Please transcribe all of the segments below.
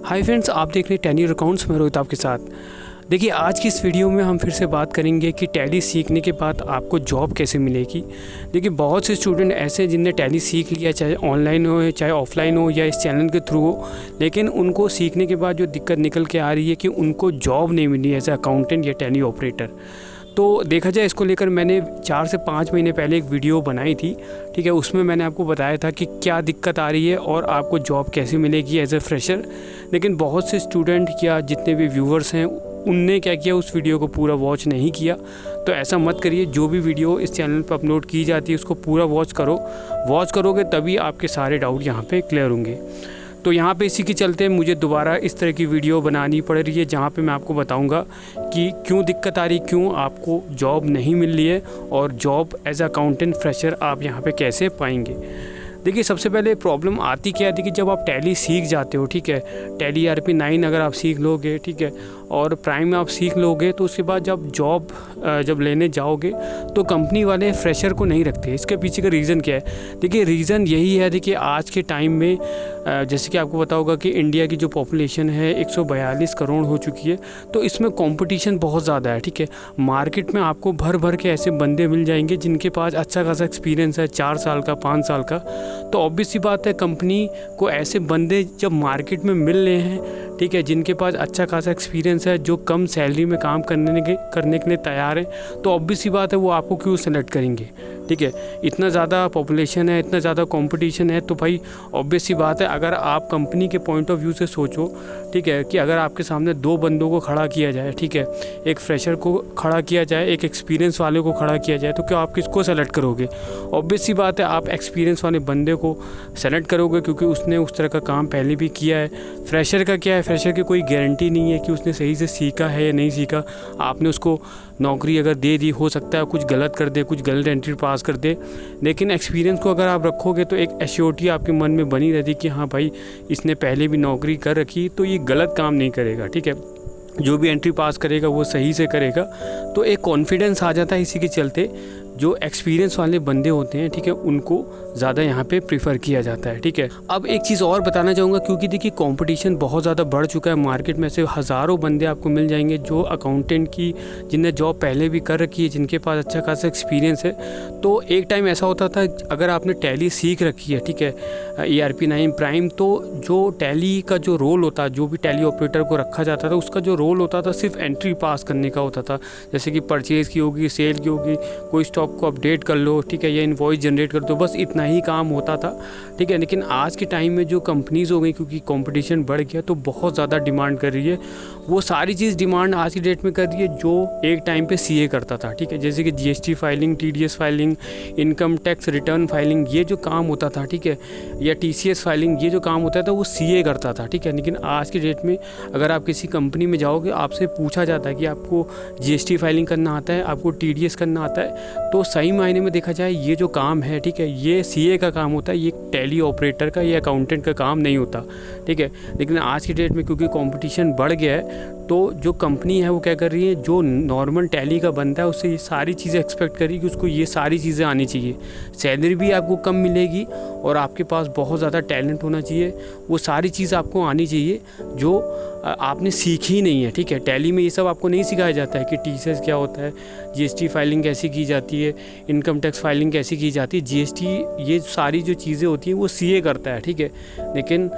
Hi friends, आप देख रहे हैं टैली अकाउंट्स में रोहित आपके साथ। देखिए, आज की इस वीडियो में हम फिर से बात करेंगे कि टैली सीखने के बाद आपको जॉब कैसे मिलेगी। देखिए, बहुत से स्टूडेंट ऐसे हैं जिनने टैली सीख लिया, चाहे ऑनलाइन हो चाहे ऑफलाइन हो या इस चैनल के थ्रू हो, लेकिन उनको सीखने के बाद जो दिक्कत निकल के आ रही है कि उनको जॉब नहीं मिली एज अकाउंटेंट या टैली ऑपरेटर। तो देखा जाए, इसको लेकर मैंने 4 से 5 महीने पहले एक वीडियो बनाई थी, ठीक है। उसमें मैंने आपको बताया था कि क्या दिक्कत आ रही है और आपको जॉब कैसे मिलेगी एज ए फ्रेशर। लेकिन बहुत से स्टूडेंट या जितने भी व्यूवर्स हैं उनने क्या किया, उस वीडियो को पूरा वॉच नहीं किया। तो ऐसा मत करिए, जो भी वीडियो इस चैनल पर अपलोड की जाती है उसको पूरा वॉच करो। वॉच करोगे तभी आपके सारे डाउट यहाँ पे क्लियर होंगे। तो यहाँ पे इसी के चलते मुझे दोबारा इस तरह की वीडियो बनानी पड़ रही है, जहाँ पे मैं आपको बताऊँगा कि क्यों दिक्कत आ रही, क्यों आपको जॉब नहीं मिल रही है और जॉब एज अकाउंटेंट फ्रेशर आप यहाँ पे कैसे पाएंगे। देखिए, सबसे पहले प्रॉब्लम आती क्या है कि जब आप टैली सीख जाते हो, ठीक है, टैली ERP9 अगर आप सीख लोगे, ठीक है, और प्राइम में आप सीख लोगे, तो उसके बाद जब जॉब जब लेने जाओगे तो कंपनी वाले फ्रेशर को नहीं रखते। इसके पीछे का रीज़न क्या है? देखिए, रीज़न यही है, देखिए आज के टाइम में जैसे कि आपको पता होगा कि इंडिया की जो पॉपुलेशन है 142 करोड़ हो चुकी है। तो इसमें कंपटीशन बहुत ज़्यादा है, ठीक है। मार्केट में आपको भर भर के ऐसे बंदे मिल जाएंगे जिनके पास अच्छा खासा एक्सपीरियंस है, 4 साल का, 5 साल का। तो ऑब्वियस सी बात है, कंपनी को ऐसे बंदे जब मार्केट में मिल रहे हैं, ठीक है, जिनके पास अच्छा खासा एक्सपीरियंस है, जो कम सैलरी में काम करने के लिए तैयार हैं, तो ऑब्वियस सी बात है वो आपको क्यों सेलेक्ट करेंगे, ठीक है। इतना ज़्यादा पॉपुलेशन है, इतना ज़्यादा कंपटीशन है, तो भाई ऑब्वियस सी बात है, अगर आप कंपनी के पॉइंट ऑफ व्यू से सोचो, ठीक है, कि अगर आपके सामने 2 बंदों को खड़ा किया जाए, ठीक है, एक फ्रेशर को खड़ा किया जाए, एक एक्सपीरियंस वाले को खड़ा किया जाए, तो क्या आप किसको सेलेक्ट करोगे? ऑब्वियस सी बात है, आप एक्सपीरियंस वाले बंदे को सेलेक्ट करोगे, क्योंकि उसने उस तरह का काम पहले भी किया है। फ्रेशर का क्या है, फ्रेशर की कोई गारंटी नहीं है कि उसने सही से सीखा है या नहीं सीखा। आपने उसको नौकरी अगर दे दी, हो सकता है कुछ गलत कर दे, कुछ गलत एंट्री पास कर दे, लेकिन एक्सपीरियंस को अगर आप रखोगे तो एक एश्योरिटी आपके मन में बनी रहती कि हाँ भाई, इसने पहले भी नौकरी कर रखी, तो ये गलत काम नहीं करेगा, ठीक है। जो भी एंट्री पास करेगा वो सही से करेगा, तो एक कॉन्फिडेंस आ जाता है। इसी के चलते जो एक्सपीरियंस वाले बंदे होते हैं, ठीक है, उनको ज़्यादा यहाँ पे प्रीफर किया जाता है, ठीक है। अब एक चीज़ और बताना चाहूँगा, क्योंकि देखिए कंपटीशन बहुत ज़्यादा बढ़ चुका है मार्केट में। से हज़ारों बंदे आपको मिल जाएंगे जो अकाउंटेंट की, जिनने जॉब पहले भी कर रखी है, जिनके पास अच्छा खासा एक्सपीरियंस है। तो एक टाइम ऐसा होता था, अगर आपने टैली सीख रखी है, ठीक है, ERP9 प्राइम, तो जो टैली का जो रोल होता, जो भी टैली ऑपरेटर को रखा जाता था, उसका जो रोल होता था सिर्फ एंट्री पास करने का होता था। जैसे कि परचेज़ की होगी, सेल की होगी, कोई स्टॉक को अपडेट कर लो, ठीक है, या इनवॉइस जनरेट कर दो, बस इतना ही काम होता था, ठीक है। लेकिन आज के टाइम में जो कंपनीज़ हो गई, क्योंकि कंपटीशन बढ़ गया, तो बहुत ज़्यादा डिमांड कर रही है। वो सारी चीज़ डिमांड आज की डेट में कर रही है जो एक टाइम पे CA करता था, ठीक है। जैसे कि GST filing, TDS filing, income tax return filing, ये जो काम होता था, ठीक है, या TCS फाइलिंग, ये जो काम होता था वो CA करता था, ठीक है। लेकिन आज की डेट में अगर आप किसी कंपनी में जाओगे, आपसे पूछा जाता है कि आपको GST फाइलिंग करना आता है, आपको TDS करना आता है, तो सही मायने में देखा जाए ये जो काम है, ठीक है, ये CA का काम होता है, ये टैली ऑपरेटर का या अकाउंटेंट का काम नहीं होता, ठीक है। लेकिन आज की डेट में क्योंकि कंपटीशन बढ़ गया है, तो जो कंपनी है वो क्या कर रही है, जो नॉर्मल टैली का बंदा है उससे ये सारी चीज़ें एक्सपेक्ट करी कि उसको ये सारी चीज़ें आनी चाहिए। सैलरी भी आपको कम मिलेगी और आपके पास बहुत ज़्यादा टैलेंट होना चाहिए, वो सारी चीज़ आपको आनी चाहिए जो आपने सीखी नहीं है, ठीक है। टैली में ये सब आपको नहीं सिखाया जाता है कि TCS क्या होता है, GST फाइलिंग कैसी की जाती है, इनकम टैक्स फाइलिंग कैसी की जाती है, GST, ये सारी जो चीज़ें होती हैं वो CA करता है, ठीक है। लेकिन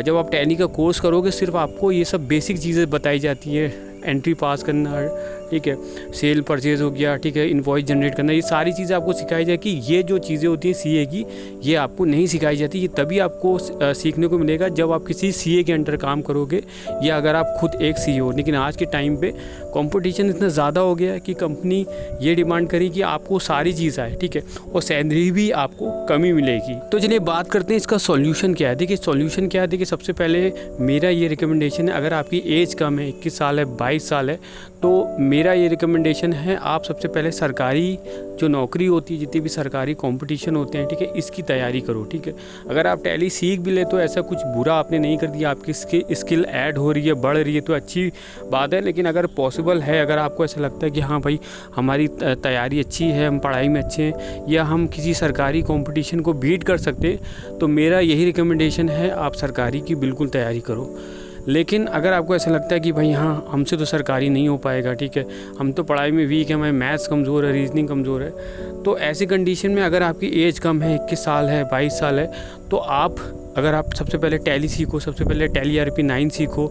जब आप टैली का कोर्स करोगे, सिर्फ आपको ये सब बेसिक चीज़ें बताई जाती है, एंट्री पास करना, ठीक है, सेल परचेज़ हो गया, ठीक है, इनवॉइस जनरेट करना, ये सारी चीज़ें आपको सिखाई जाए कि ये जो चीज़ें होती हैं CA की, ये आपको नहीं सिखाई जाती। ये तभी आपको सीखने को मिलेगा जब आप किसी CA के अंडर काम करोगे या अगर आप खुद एक CEO हो। लेकिन आज के टाइम पे कंपटीशन इतना ज़्यादा हो गया है कि कंपनी ये डिमांड करी कि आपको सारी चीज़ आए, ठीक है, और सैलरी भी आपको कमी मिलेगी। तो चलिए बात करते हैं इसका सॉल्यूशन क्या है। देखिए सॉल्यूशन क्या है, देखिए सबसे पहले मेरा ये रिकमेंडेशन है, अगर आपकी एज कम है, 21 साल है, 22 साल है, तो मेरा ये रिकमेंडेशन है, आप सबसे पहले सरकारी जो नौकरी होती है, जितनी भी सरकारी कंपटीशन होते हैं, ठीक है, इसकी तैयारी करो, ठीक है। अगर आप टैली सीख भी ले तो ऐसा कुछ बुरा आपने नहीं कर दिया, आपकी स्किल ऐड हो रही है, बढ़ रही है, तो अच्छी बात है। लेकिन अगर पॉसिबल है, अगर आपको ऐसा लगता है कि हाँ भाई हमारी तैयारी अच्छी है, हम पढ़ाई में अच्छे हैं, या हम किसी सरकारी कंपटीशन को बीट कर सकते हैं, तो मेरा यही रिकमेंडेशन है, आप सरकारी की बिल्कुल तैयारी करो। लेकिन अगर आपको ऐसा लगता है कि भाई हाँ हमसे तो सरकारी नहीं हो पाएगा, ठीक है, हम तो पढ़ाई में वीक है, हमारे मैथ्स कमज़ोर है, रीजनिंग कमज़ोर है, तो ऐसी कंडीशन में अगर आपकी एज कम है, 21 साल है, 22 साल है, तो अगर आप सबसे पहले टैली सीखो, सबसे पहले टैली ERP9 सीखो,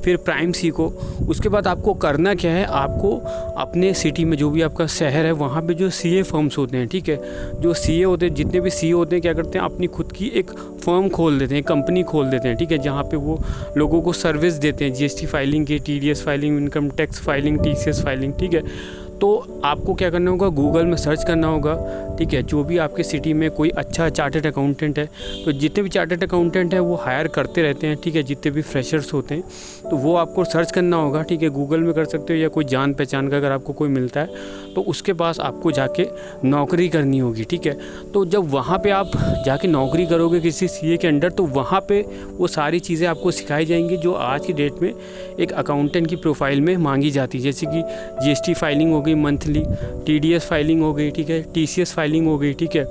फिर प्राइम सीखो। उसके बाद आपको करना क्या है, आपको अपने सिटी में जो भी आपका शहर है वहाँ पे जो CA फर्म्स होते हैं, ठीक है, जो CA होते हैं, जितने भी CA होते हैं, क्या करते हैं, अपनी खुद की एक फर्म खोल देते हैं, कंपनी खोल देते हैं, ठीक है, जहाँ पे वो लोगों को सर्विस देते हैं, GST फाइलिंग की, TDS filing, income tax filing, TCS filing, ठीक है। तो आपको क्या करना होगा, गूगल में सर्च करना होगा, ठीक है, जो भी आपके सिटी में कोई अच्छा चार्टर्ड अकाउंटेंट है, तो जितने भी चार्टर्ड अकाउंटेंट है वो हायर करते रहते हैं, ठीक है, जितने भी फ्रेशर्स होते हैं, तो वो आपको सर्च करना होगा, ठीक है, गूगल में कर सकते हो या कोई जान पहचान का अगर आपको कोई मिलता है तो उसके पास आपको जाके नौकरी करनी होगी, ठीक है। तो जब वहाँ पे आप जाके नौकरी करोगे किसी CA के अंडर, तो वहाँ पे वो सारी चीज़ें आपको सिखाई जाएंगी जो आज की डेट में एक अकाउंटेंट की प्रोफाइल में मांगी जाती है, जैसे कि GST फाइलिंग हो गई मंथली, TDS फाइलिंग हो गई, ठीक है, TCS फाइलिंग हो गई, ठीक है।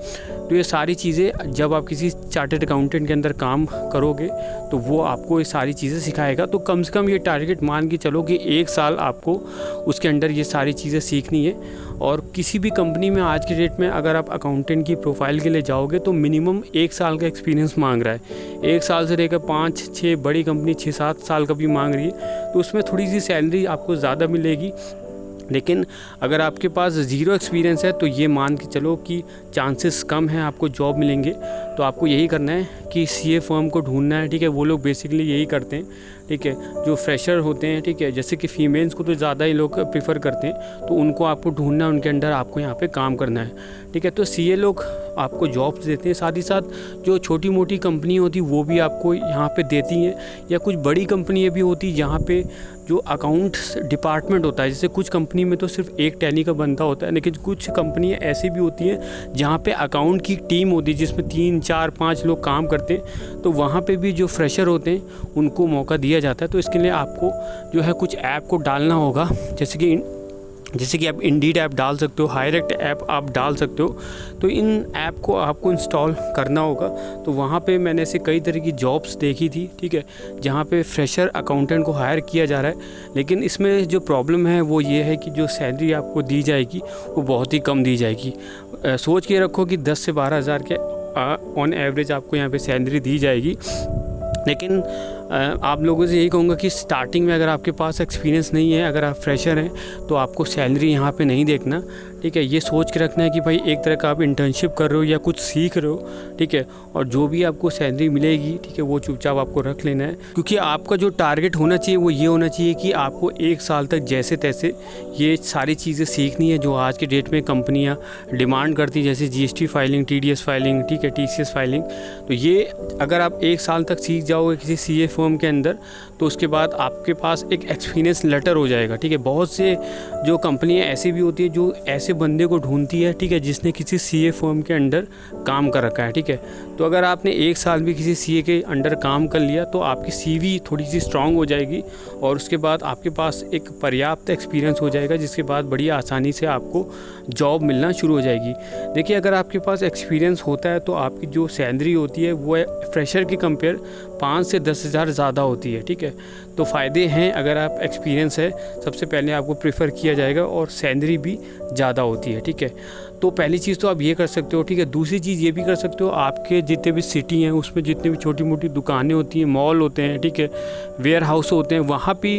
तो ये सारी चीज़ें जब आप किसी चार्टर्ड अकाउंटेंट के अंदर काम करोगे तो वो आपको ये सारी चीज़ें सिखाएगा। तो कम से कम ये टारगेट मान के चलो कि 1 साल आपको उसके अंदर ये सारी चीज़ें सीखनी है। और किसी भी कंपनी में आज की डेट में अगर आप अकाउंटेंट की प्रोफाइल के लिए जाओगे तो मिनिमम 1 साल का एक्सपीरियंस मांग रहा है। 1 साल से लेकर 5-6 बड़ी कंपनी 6-7 साल का भी मांग रही है, तो उसमें थोड़ी सी सैलरी आपको ज़्यादा मिलेगी। लेकिन अगर आपके पास ज़ीरो एक्सपीरियंस है तो ये मान के चलो कि चांसेस कम हैं आपको जॉब मिलेंगे। तो आपको यही करना है कि CA फर्म को ढूंढना है, ठीक है। वो लोग बेसिकली यही करते हैं, ठीक है, जो फ्रेशर होते हैं, ठीक है, जैसे कि फीमेल्स को तो ज़्यादा ही लोग प्रीफर करते हैं, तो उनको आपको ढूंढना है, उनके अंडर आपको यहाँ पे काम करना है, ठीक है। तो CA लोग आपको जॉब्स देते हैं, साथ ही साथ जो छोटी मोटी कंपनी होती वो भी आपको यहाँ पे देती हैं, या कुछ बड़ी कंपनियाँ भी होती जहाँ पे जो अकाउंट्स डिपार्टमेंट होता है, जैसे कुछ कंपनी में तो सिर्फ एक टैली का बंदा होता है, लेकिन कुछ कंपनियाँ ऐसी भी होती हैं जहाँ पे अकाउंट की टीम होती है जिसमें 3-4-5 लोग काम करते हैं। तो वहाँ पे भी जो फ्रेशर होते हैं उनको मौका दिया जाता है। तो इसके लिए आपको जो है कुछ ऐप को डालना होगा, जैसे कि आप इंडीड ऐप डाल सकते हो, हायरेक्ट ऐप आप डाल सकते हो। तो इन ऐप को आपको इंस्टॉल करना होगा। तो वहाँ पे मैंने ऐसे कई तरह की जॉब्स देखी थी, ठीक है, जहाँ पे फ्रेशर अकाउंटेंट को हायर किया जा रहा है। लेकिन इसमें जो प्रॉब्लम है वो ये है कि जो सैलरी आपको दी जाएगी वो बहुत ही कम दी जाएगी। सोच के रखो कि 10 से 12 हज़ार के ऑन एवरेज आपको यहाँ पे सैलरी दी जाएगी। लेकिन आप लोगों से यही कहूँगा कि स्टार्टिंग में अगर आपके पास एक्सपीरियंस नहीं है, अगर आप फ्रेशर हैं, तो आपको सैलरी यहाँ पे नहीं देखना, ठीक है। ये सोच के रखना है कि भाई एक तरह का आप इंटर्नशिप कर रहे हो या कुछ सीख रहे हो, ठीक है, और जो भी आपको सैलरी मिलेगी, ठीक है, वो चुपचाप आपको रख लेना है। क्योंकि आपका जो टारगेट होना चाहिए वो ये होना चाहिए कि आपको 1 साल तक जैसे तैसे ये सारी चीज़ें सीखनी है जो आज की डेट में कंपनियाँ डिमांड करती हैं, जैसे GST फाइलिंग, TDS फाइलिंग, ठीक है, TCS फाइलिंग। तो ये अगर आप 1 साल तक सीख जाओगे किसी CA फर्म के अंदर, तो उसके बाद आपके पास एक एक्सपीरियंस लेटर हो जाएगा, ठीक है। बहुत से जो कंपनियां ऐसी भी होती है जो ऐसे बंदे को ढूंढती है, ठीक है, जिसने किसी CA फर्म के अंडर काम कर रखा है, ठीक है। तो अगर आपने 1 साल भी किसी CA के अंडर काम कर लिया तो आपकी CV थोड़ी सी स्ट्रांग हो जाएगी और उसके बाद आपके पास एक पर्याप्त एक्सपीरियंस हो जाएगा, जिसके बाद बड़ी आसानी से आपको जॉब मिलना शुरू हो जाएगी। देखिए, अगर आपके पास एक्सपीरियंस होता है तो आपकी जो सैलरी होती है वो फ्रेशर के कंपेयर 5 से 10 हज़ार ज़्यादा होती है, ठीक है। तो फ़ायदे हैं, अगर आप एक्सपीरियंस है सबसे पहले आपको प्रेफर किया जाएगा और सैलरी भी ज़्यादा होती है, ठीक है। तो पहली चीज़ तो आप ये कर सकते हो, ठीक है। दूसरी चीज़ ये भी कर सकते हो, आपके जितने भी सिटी हैं उसमें जितने भी छोटी मोटी दुकानें होती हैं, मॉल होते हैं, ठीक है, वेयर हाउस होते हैं, वहाँ भी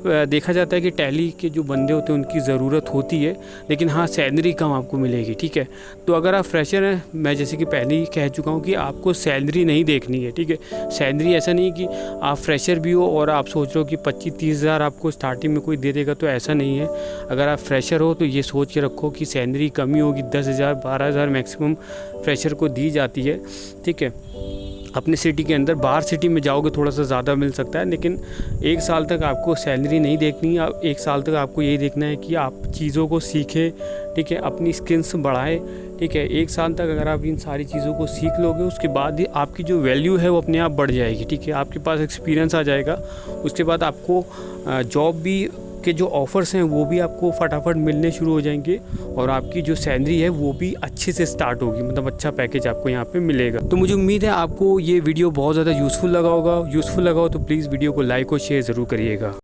देखा जाता है कि टैली के जो बंदे होते हैं उनकी ज़रूरत होती है, लेकिन हाँ सैलरी कम आपको मिलेगी, ठीक है। तो अगर आप फ्रेशर हैं, मैं जैसे कि पहले ही कह चुका हूँ कि आपको सैलरी नहीं देखनी है, ठीक है। सैलरी ऐसा नहीं कि आप फ्रेशर भी हो और आप सोच रहे हो कि 25-30 हज़ार आपको स्टार्टिंग में कोई दे देगा, तो ऐसा नहीं है। अगर आप फ्रेशर हो तो ये सोच के रखो कि सैलरी कमी होगी, 10 हज़ार 12 हज़ार मैक्सिमम फ्रेशर को दी जाती है, ठीक है। अपने सिटी के अंदर, बाहर सिटी में जाओगे थोड़ा सा ज़्यादा मिल सकता है, लेकिन 1 साल तक आपको सैलरी नहीं देखनी। 1 साल तक आपको यही देखना है कि आप चीज़ों को सीखें, ठीक है, अपनी स्किल्स बढ़ाएं, ठीक है। 1 साल तक अगर आप इन सारी चीज़ों को सीख लोगे, उसके बाद ही आपकी जो वैल्यू है वो अपने आप बढ़ जाएगी, ठीक है। आपके पास एक्सपीरियंस आ जाएगा, उसके बाद आपको जॉब भी के जो ऑफ़र्स हैं वो भी आपको फटाफट मिलने शुरू हो जाएंगे और आपकी जो सैलरी है वो भी अच्छे से स्टार्ट होगी, मतलब अच्छा पैकेज आपको यहाँ पे मिलेगा। तो मुझे उम्मीद है आपको ये वीडियो बहुत ज़्यादा यूज़फुल लगा हो तो प्लीज़ वीडियो को लाइक और शेयर ज़रूर करिएगा।